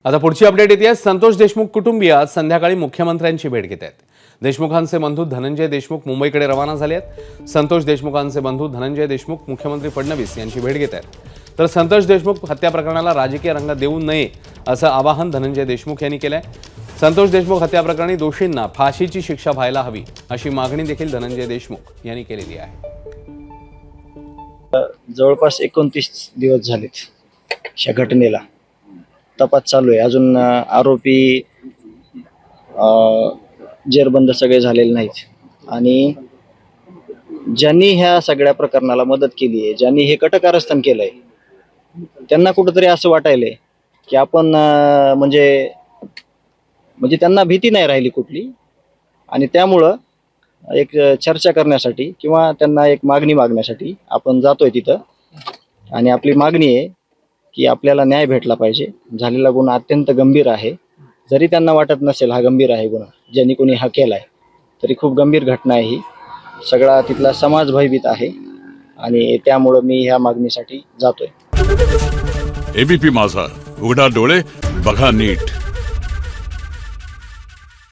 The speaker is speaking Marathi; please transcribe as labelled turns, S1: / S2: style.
S1: आता पुढची अपडेट येते. संतोष देशमुख कुटुंबीय आज संध्याकाळी मुख्यमंत्र्यांची भेट घेत आहेत. देशमुखांचे बंधू धनंजय देशमुख मुंबईकडे रवाना झाले आहेत. संतोष देशमुखांचे बंधू धनंजय देशमुख मुख्यमंत्री फडणवीस यांची भेट घेत आहेत. तर संतोष देशमुख हत्या प्रकरणाला राजकीय रंग देऊ नये असं आवाहन धनंजय देशमुख यांनी केलंय. संतोष देशमुख हत्या प्रकरणी दोषींना फाशीची शिक्षा व्हायला हवी अशी मागणी देखील धनंजय देशमुख यांनी केलेली आहे.
S2: जवळपास 29 दिवस झालेत या घटनेला. तपास चालू आहे. अजून आरोपी जेरबंद सगळे झालेले नाहीत आणि ज्यांनी ह्या सगळ्या प्रकरणाला मदत केली आहे, ज्यांनी हे कटकारस्थान केलंय, त्यांना कुठंतरी असं वाटायलंय की आपण म्हणजे त्यांना भीती नाही राहिली कुठली, आणि त्यामुळं एक चर्चा करण्यासाठी किंवा त्यांना एक मागणी मागण्यासाठी आपण जातोय तिथं. आणि आपली मागणी आहे की आपल्याला न्याय भेटला पाहिजे. झालेला गुन्हा अत्यंत गंभीर आहे. जरी त्यांना वाटत नसेल हा गंभीर आहे गुन्हा, ज्यांनी कोणी हा केलाय, तरी खूप गंभीर घटना आहे ही. सगळा तिथला समाज भयभीत आहे आणि त्यामुळं मी ह्या मागणीसाठी जातोय.
S3: एबीपी माझा, उघडा डोळे बघा नीट.